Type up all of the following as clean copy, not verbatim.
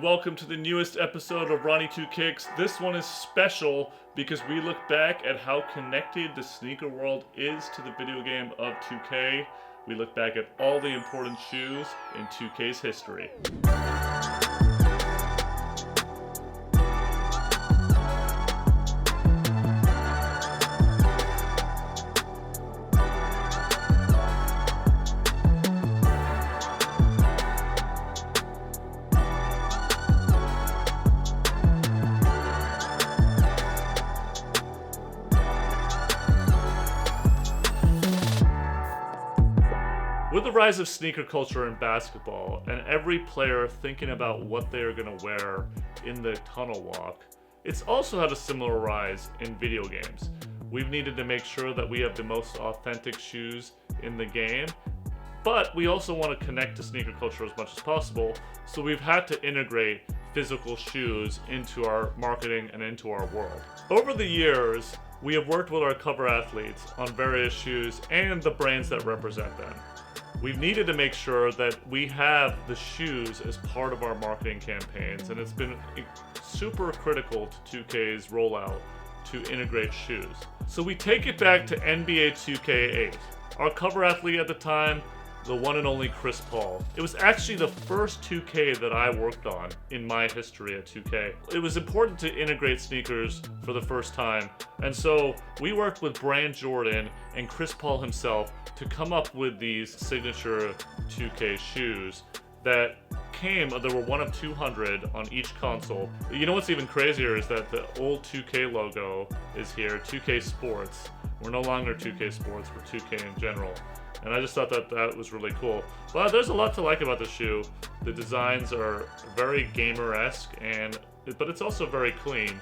Welcome to the newest episode of Ronnie 2 Kicks. This one is special because we look back at how connected the sneaker world is to the video game of 2K. We look back at all the important shoes in 2K's history. With the rise of sneaker culture in basketball, and every player thinking about what they are going to wear in the tunnel walk, it's also had a similar rise in video games. We've needed to make sure that we have the most authentic shoes in the game, but we also want to connect to sneaker culture as much as possible, so we've had to integrate physical shoes into our marketing and into our world. Over the years, we have worked with our cover athletes on various shoes and the brands that represent them. We've needed to make sure that we have the shoes as part of our marketing campaigns, and it's been super critical to 2K's rollout to integrate shoes. So we take it back to NBA2K 8. Our cover athlete at the time, the one and only Chris Paul. It was actually the first 2K that I worked on in my history at 2K. It was important to integrate sneakers for the first time, and so we worked with Brand Jordan and Chris Paul himself to come up with these signature 2K shoes that there were one of 200 on each console. You know what's even crazier is that the old 2K logo is here, 2K Sports. We're no longer 2K Sports, we're 2K in general. And I just thought that was really cool. But there's a lot to like about the shoe. The designs are very gamer-esque, but it's also very clean.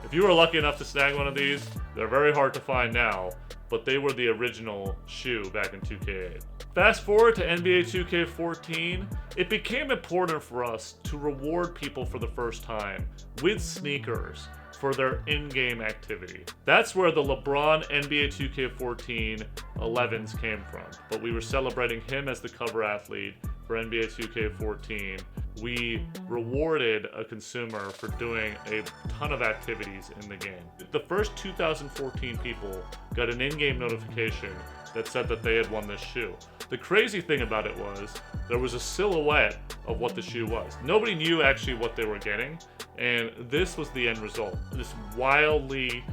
If you were lucky enough to snag one of these, they're very hard to find now, but they were the original shoe back in 2K8. Fast forward to NBA 2K14, it became important for us to reward people for the first time with sneakers for their in-game activity. That's where the LeBron NBA 2K14 11s came from. But we were celebrating him as the cover athlete for NBA 2K14. We rewarded a consumer for doing a ton of activities in the game. The first 2014 people got an in-game notification that said that they had won this shoe. The crazy thing about it was there was a silhouette of what the shoe was. Nobody knew actually what they were getting, and this was the end result. This wildly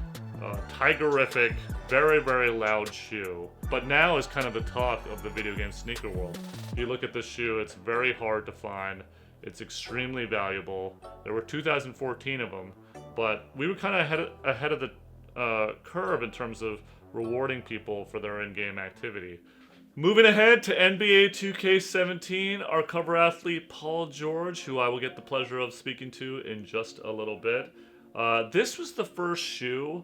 tigerific, very, very loud shoe, but now is kind of the talk of the video game sneaker world. If you look at this shoe, it's very hard to find. It's extremely valuable. There were 2014 of them, but we were kind of ahead of the curve in terms of rewarding people for their in-game activity. Moving ahead to NBA 2K17, our cover athlete Paul George, who I will get the pleasure of speaking to in just a little bit. This was the first shoe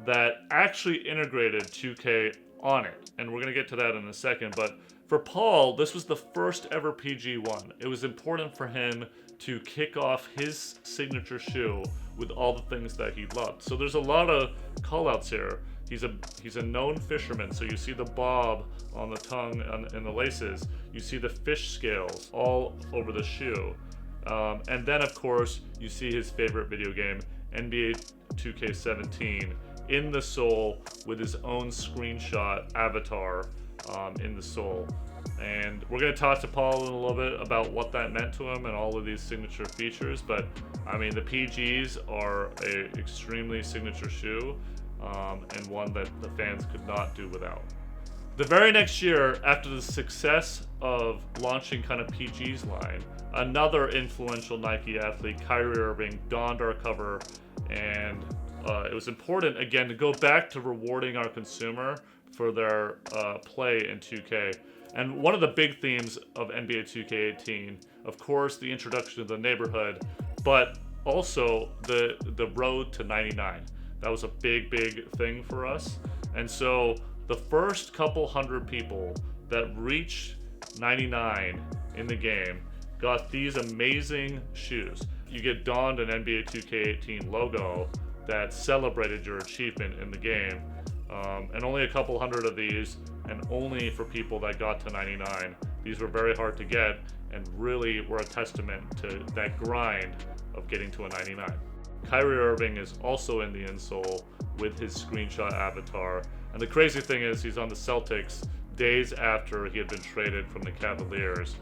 that actually integrated 2K on it, and we're going to get to that in a second, but for Paul, this was the first ever PG1. It was important for him to kick off his signature shoe with all the things that he loved. So there's a lot of call-outs here. He's a known fisherman, so you see the bob on the tongue and the laces. You see the fish scales all over the shoe. And then, of course, you see his favorite video game, NBA 2K17, in the sole with his own screenshot avatar in the sole. And we're going to talk to Paul in a little bit about what that meant to him and all of these signature features. But, I mean, the PGs are an extremely signature shoe. And one that the fans could not do without. The very next year, after the success of launching kind of PG's line, another influential Nike athlete, Kyrie Irving, donned our cover, and it was important, again, to go back to rewarding our consumer for their play in 2K. And one of the big themes of NBA 2K18, of course, the introduction of the neighborhood, but also the road to 99. That was a big, big thing for us. And so the first couple hundred people that reached 99 in the game got these amazing shoes. You get donned an NBA 2K18 logo that celebrated your achievement in the game. And only a couple hundred of these, and only for people that got to 99. These were very hard to get and really were a testament to that grind of getting to a 99. Kyrie Irving is also in the insole with his screenshot avatar. And the crazy thing is he's on the Celtics days after he had been traded from the Cavaliers.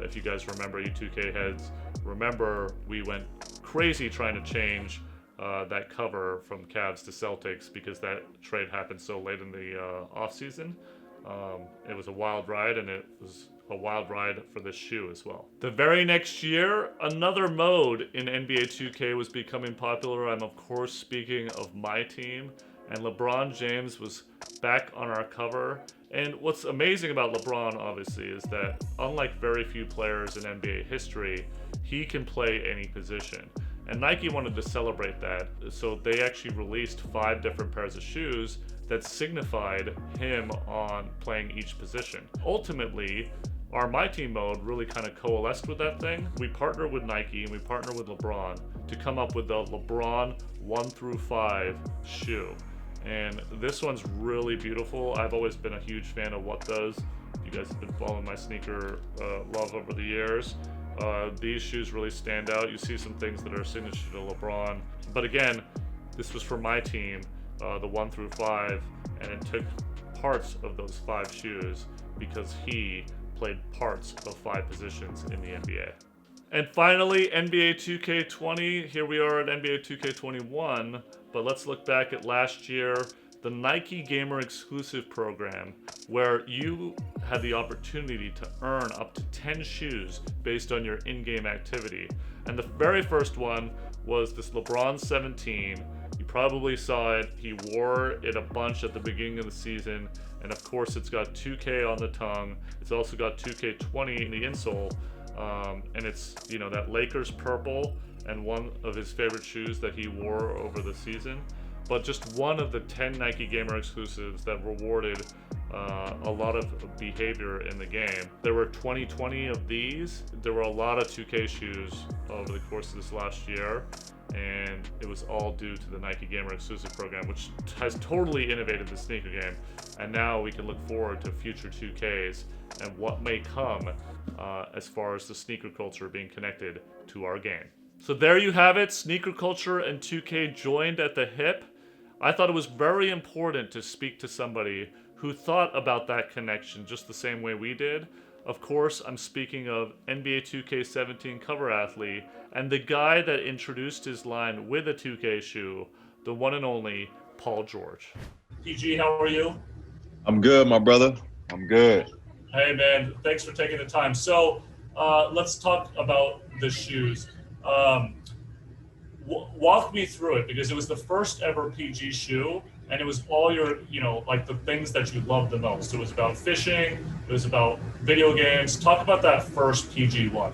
If you guys remember, you 2K heads, remember we went crazy trying to change that cover from Cavs to Celtics because that trade happened so late in the offseason. It was a wild ride, and it was a wild ride for this shoe as well. The very next year, another mode in NBA 2K was becoming popular. I'm of course speaking of my team, and LeBron James was back on our cover. And what's amazing about LeBron, obviously, is that unlike very few players in NBA history, he can play any position. And Nike wanted to celebrate that, so they actually released 5 different pairs of shoes that signified him on playing each position. Ultimately, our My Team mode really kind of coalesced with that thing. We partnered with Nike and we partnered with LeBron to come up with the LeBron 1 through 5 shoe. And this one's really beautiful. I've always been a huge fan of what does. You guys have been following my sneaker love over the years. These shoes really stand out. You see some things that are signature to LeBron. But again, this was for my team, the 1 through 5, and it took parts of those 5 shoes because he played parts of 5 positions in the NBA. And finally, NBA 2K20. Here we are at NBA 2K21, but let's look back at last year, the Nike Gamer Exclusive program, where you had the opportunity to earn up to 10 shoes based on your in-game activity. And the very first one was this LeBron 17. You probably saw it. He wore it a bunch at the beginning of the season. And of course, it's got 2K on the tongue. It's also got 2K20 in the insole. And it's, you know, that Lakers purple and one of his favorite shoes that he wore over the season. But just one of the 10 Nike Gamer exclusives that rewarded a lot of behavior in the game. There were 20 of these. There were a lot of 2K shoes over the course of this last year. And it was all due to the Nike Gamer Exclusive program, which has totally innovated the sneaker game. And now we can look forward to future 2Ks and what may come as far as the sneaker culture being connected to our game. So there you have it, sneaker culture and 2K joined at the hip. I thought it was very important to speak to somebody who thought about that connection just the same way we did. Of course, I'm speaking of NBA 2K17 cover athlete and the guy that introduced his line with a 2K shoe, the one and only Paul George. PG, how are you? I'm good, my brother. I'm good. Hey, man. Thanks for taking the time. So let's talk about the shoes. Walk me through it, because it was the first ever PG shoe, and it was all your, you know, like the things that you loved the most. It was about fishing. It was about video games. Talk about that first PG one.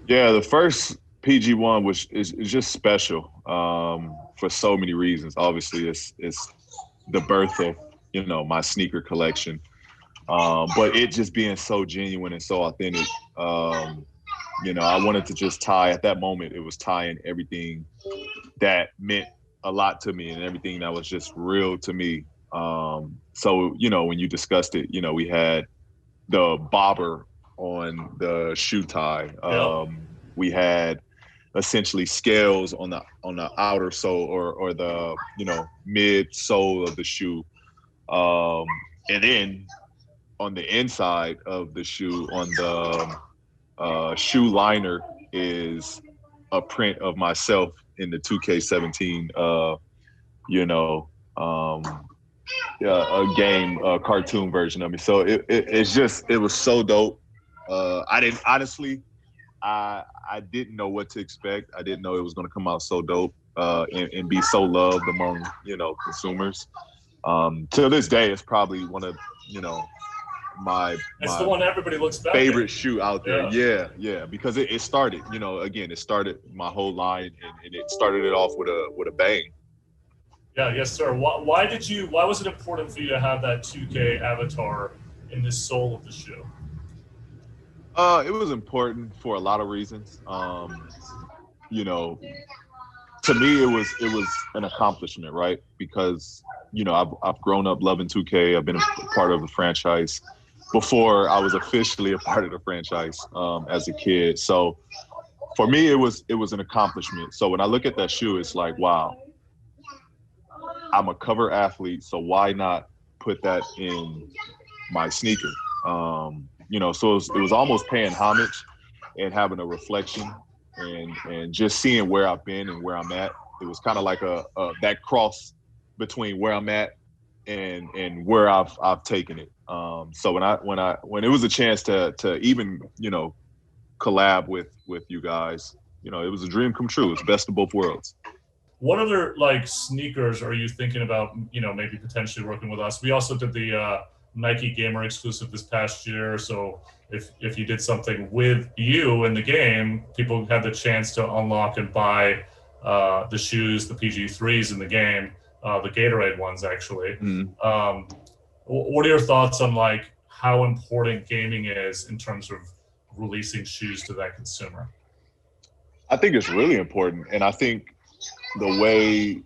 Yeah, the first PG one is just special for so many reasons. Obviously, it's the birth of, you know, my sneaker collection, but it just being so genuine and so authentic. You know, I wanted to just tie, at that moment, it was tying everything that meant a lot to me and everything that was just real to me. So, you know, when you discussed it, you know, we had the bobber on the shoe tie. We had essentially scales on the outer sole or the, you know, mid sole of the shoe. And then on the inside of the shoe, on the shoe liner, is a print of myself in the 2K17, you know, a game, cartoon version of me. So it was so dope. I didn't know what to expect. I didn't know it was going to come out so dope and be so loved among, you know, consumers. To this day, it's probably one of, you know, it's the one everybody looks back favorite at. Shoe out there. Yeah, because it started, you know, again, it started my whole line, and it started it off with a bang. Yeah, yes, sir. Why was it important for you to have that 2K avatar in the sole of the shoe? It was important for a lot of reasons. You know, to me, it was an accomplishment, right? Because, you know, I've grown up loving 2K. I've been a part of the franchise before I was officially a part of the franchise as a kid. So for me, it was an accomplishment. So when I look at that shoe, it's like, wow, I'm a cover athlete, so why not put that in my sneaker? So it was almost paying homage and having a reflection and just seeing where I've been and where I'm at. It was kind of like a that cross between where I'm at and where I've taken it. So when it was a chance to even collab with you guys, it was a dream come true. It's best of both worlds. What other like sneakers are you thinking about? Maybe potentially working with us. We also did the Nike Gamer exclusive this past year. So if you did something with you in the game, people had the chance to unlock and buy the shoes, the PG3s in the game, the Gatorade ones actually. Mm-hmm. What are your thoughts on like how important gaming is in terms of releasing shoes to that consumer? I think it's really important, and I think the way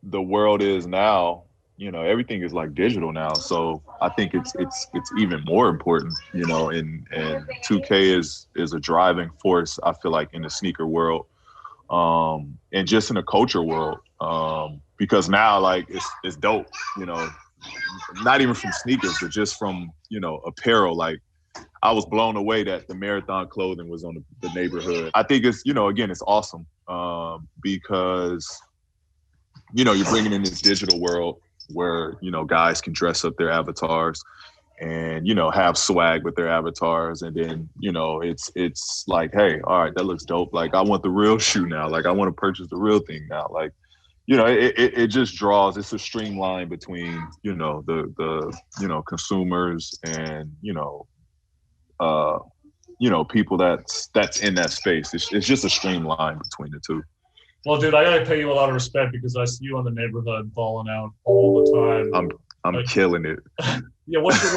the world is now, everything is like digital now. So I think it's even more important, and 2K is a driving force, I feel like, in the sneaker world, and just in the culture world, because now like it's dope, not even from sneakers, but just from apparel. Like I was blown away that the Marathon clothing was on the neighborhood. I think it's again, it's awesome because you're bringing in this digital world where guys can dress up their avatars and have swag with their avatars, and then it's like, hey, all right, that looks dope. Like I want the real shoe now. Like I want to purchase the real thing now. Like it just draws. It's a streamline between the consumers and people that's in that space. It's just a streamline between the two. Well, dude, I gotta pay you a lot of respect because I see you on the neighborhood balling out all the time. I'm like, killing it. Yeah, what's your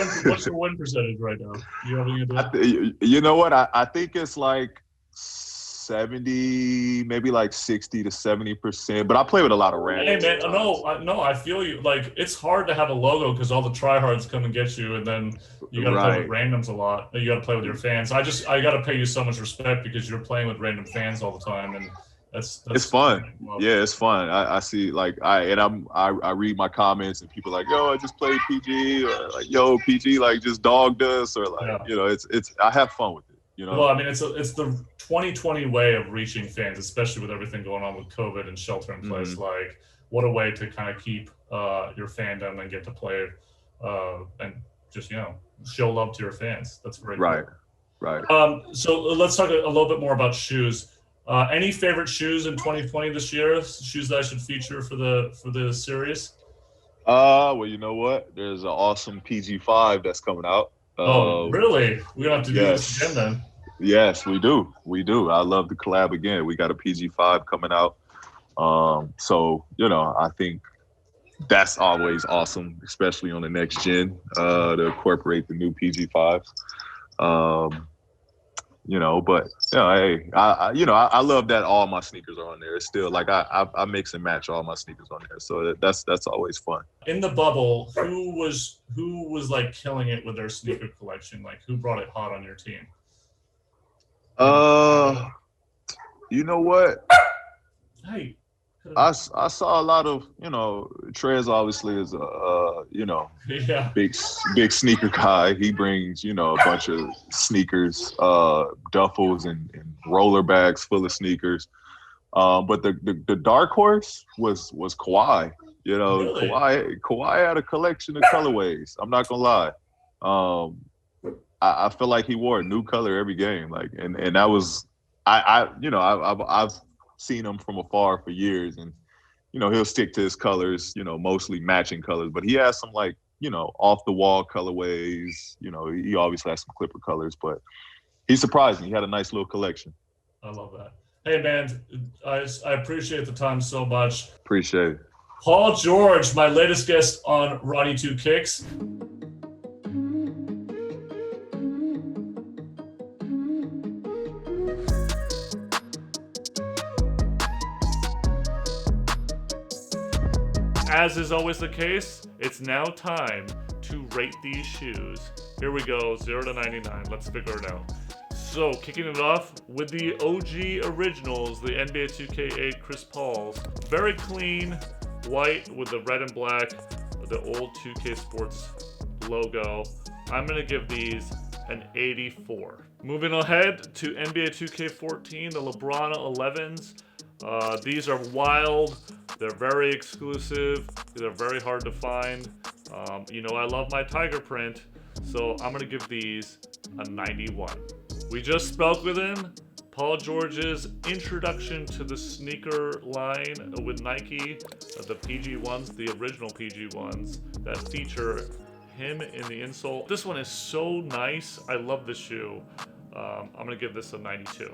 win percentage right now? You have any idea? You know what? I think it's like 70, maybe like 60 to 70%. But I play with a lot of randoms. Hey man, no, I feel you. Like it's hard to have a logo because all the tryhards come and get you, and then you gotta play with randoms a lot. You gotta play with your fans. I gotta pay you so much respect because you're playing with random fans all the time, and that's it's fun. Yeah, it's fun. I see like I read my comments and people are like, yo, I just played PG, or like, yo, PG like just dogged us, or like it's I have fun with it. Well, I mean, it's the 2020 way of reaching fans, especially with everything going on with COVID and shelter in place. Mm-hmm. Like, what a way to kind of keep your fandom and get to play and just show love to your fans. That's very cool. Right. So let's talk a little bit more about shoes. Any favorite shoes in 2020 this year? Shoes that I should feature for the series? Well, you know what? There's an awesome PG5 that's coming out. Oh, really? We're gonna have to do this again then. Yes, we do. I love to collab again. We got a PG5 coming out. So I think that's always awesome, especially on the next gen, to incorporate the new PG5s. But hey, I love that all my sneakers are on there. It's still like I mix and match all my sneakers on there, so that's always fun. In the bubble, who was like killing it with their sneaker collection? Like who brought it hot on your team? You know what? Hey. I saw a lot of, Trez obviously is a, big sneaker guy. He brings, a bunch of sneakers, duffels and roller bags full of sneakers. But the dark horse was Kawhi. Really? Kawhi had a collection of colorways. I'm not gonna lie. I feel like he wore a new color every game. Like, and that was, I've seen him from afar for years, and he'll stick to his colors, mostly matching colors, but he has some like off the wall colorways. He obviously has some Clipper colors, but he surprised me. He had a nice little collection. I love that. Hey man, I appreciate the time so much. Appreciate it. Paul George, my latest guest on Ronnie 2 Kicks. As is always the case, it's now time to to rate these shoes. Here we go, 0 to 99. Let's figure it out. So, kicking it off with the OG originals, the NBA 2K8 Chris Pauls. Very clean, white with the red and black, the old 2K Sports logo. I'm going to give these an 84. Moving ahead to NBA 2K14, the LeBron 11s. These are wild. They're very exclusive. They're very hard to find. You know, I love my tiger print, so I'm going to give these a 91. We just spoke with him. Paul George's introduction to the sneaker line with Nike, the PG ones, the original PG ones that feature him in the insole. This one is so nice. I love this shoe. I'm gonna give this a 92.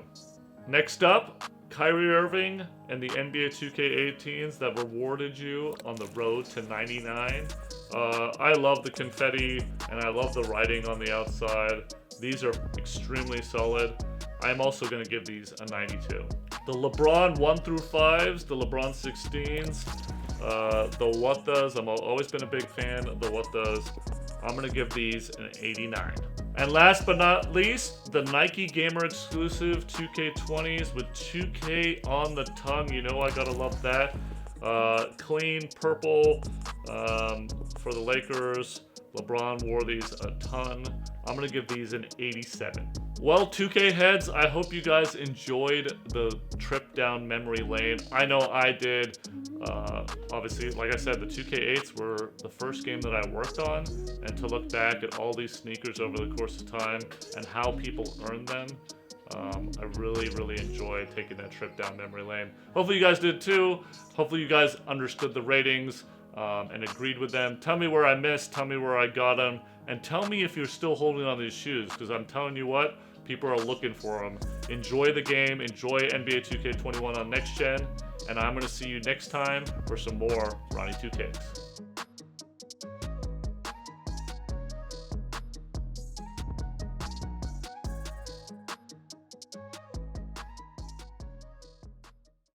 Next up, Kyrie Irving and the NBA 2K18s that rewarded you on the road to 99. I love the confetti and I love the writing on the outside. These are extremely solid. I'm also going to give these a 92. The LeBron 1 through 5s, the LeBron 16s, the What Does. I've always been a big fan of the What Does. I'm going to give these an 89. And last but not least, the Nike Gamer exclusive 2K20s with 2K on the tongue. You know I gotta love that. Clean purple for the Lakers. LeBron wore these a ton. I'm gonna give these an 87. Well, 2K heads, I hope you guys enjoyed the trip down memory lane. I know I did. Obviously, like I said, the 2K8s were the first game that I worked on, and to look back at all these sneakers over the course of time and how people earned them, I really, really enjoyed taking that trip down memory lane. Hopefully you guys did too. Hopefully you guys understood the ratings and agreed with them. Tell me where I missed, tell me where I got them, and tell me if you're still holding on these shoes, because I'm telling you what, people are looking for them. Enjoy the game, enjoy NBA 2K21 on Next Gen, and I'm going to see you next time for some more Ronnie 2Ks.